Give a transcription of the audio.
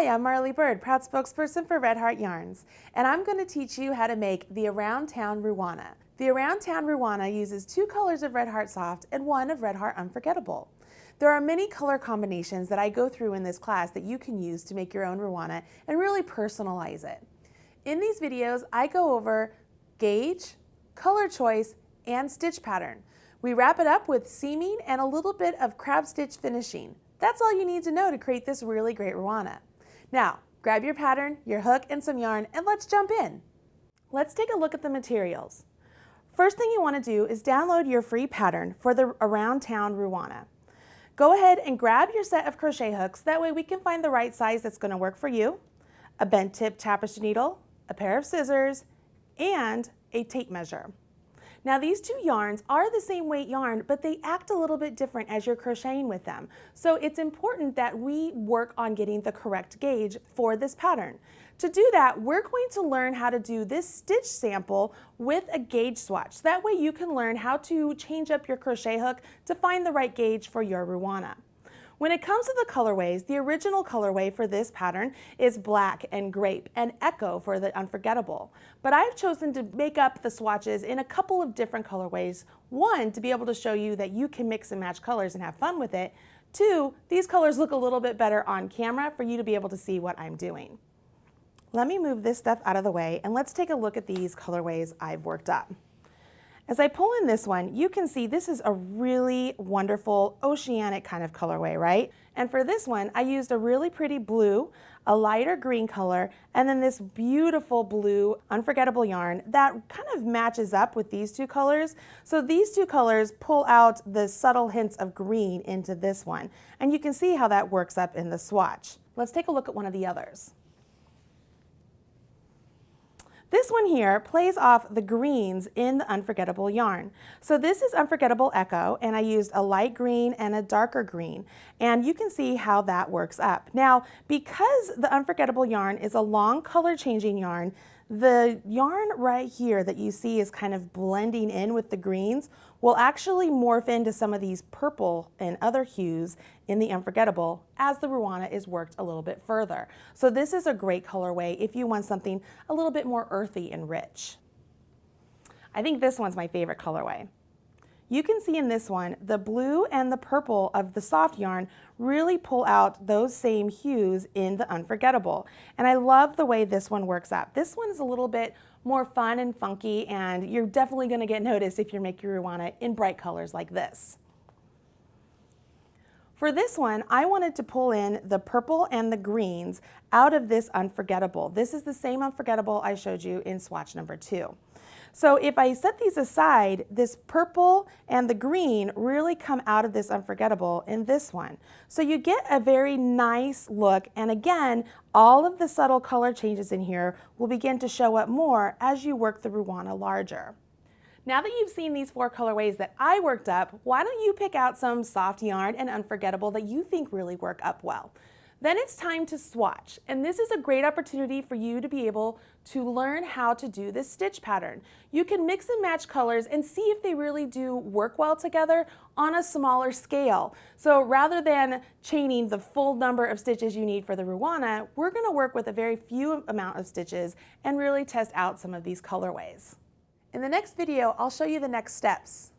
Hi, I'm Marley Bird, proud spokesperson for Red Heart Yarns, and I'm going to teach you how to make the Around Town Ruana. The Around Town Ruana uses 2 colors of Red Heart Soft and 1 of Red Heart Unforgettable. There are many color combinations that I go through in this class that you can use to make your own Ruana and really personalize it. In these videos, I go over gauge, color choice, and stitch pattern. We wrap it up with seaming and a little bit of crab stitch finishing. That's all you need to know to create this really great Ruana. Now, grab your pattern, your hook, and some yarn, and let's jump in. Let's take a look at the materials. First thing you want to do is download your free pattern for the Around Town Ruana. Go ahead and grab your set of crochet hooks, that way we can find the right size that's going to work for you, a bent tip tapestry needle, a pair of scissors, and a tape measure. Now these 2 yarns are the same weight yarn, but they act a little bit different as you're crocheting with them. So it's important that we work on getting the correct gauge for this pattern. To do that, we're going to learn how to do this stitch sample with a gauge swatch. That way you can learn how to change up your crochet hook to find the right gauge for your Ruana. When it comes to the colorways, the original colorway for this pattern is black and grape and echo for the unforgettable. But I've chosen to make up the swatches in a couple of different colorways. 1, to be able to show you that you can mix and match colors and have fun with it. 2, these colors look a little bit better on camera for you to be able to see what I'm doing. Let me move this stuff out of the way and let's take a look at these colorways I've worked up. As I pull in this one, you can see this is a really wonderful oceanic kind of colorway, right? And for this one, I used a really pretty blue, a lighter green color, and then this beautiful blue unforgettable yarn that kind of matches up with these 2 colors. So these 2 colors pull out the subtle hints of green into this one. And you can see how that works up in the swatch. Let's take a look at one of the others. This one here plays off the greens in the Unforgettable yarn. So this is Unforgettable Echo, and I used a light green and a darker green. And you can see how that works up. Now, because the Unforgettable yarn is a long color changing yarn, the yarn right here that you see is kind of blending in with the greens will actually morph into some of these purple and other hues in the Unforgettable as the Ruana is worked a little bit further. So this is a great colorway if you want something a little bit more earthy and rich. I think this one's my favorite colorway. You can see in this one, the blue and the purple of the soft yarn really pull out those same hues in the Unforgettable. And I love the way this one works up. This one is a little bit more fun and funky, and you're definitely going to get noticed if you make your Ruana in bright colors like this. For this one, I wanted to pull in the purple and the greens out of this Unforgettable. This is the same Unforgettable I showed you in swatch number 2. So if I set these aside, this purple and the green really come out of this Unforgettable in this one. So you get a very nice look, and again, all of the subtle color changes in here will begin to show up more as you work the Ruana larger. Now that you've seen these 4 colorways that I worked up, why don't you pick out some soft yarn and Unforgettable that you think really work up well? Then it's time to swatch, and this is a great opportunity for you to be able to learn how to do this stitch pattern. You can mix and match colors and see if they really do work well together on a smaller scale. So rather than chaining the full number of stitches you need for the Ruana, we're going to work with a very few amount of stitches and really test out some of these colorways. In the next video, I'll show you the next steps.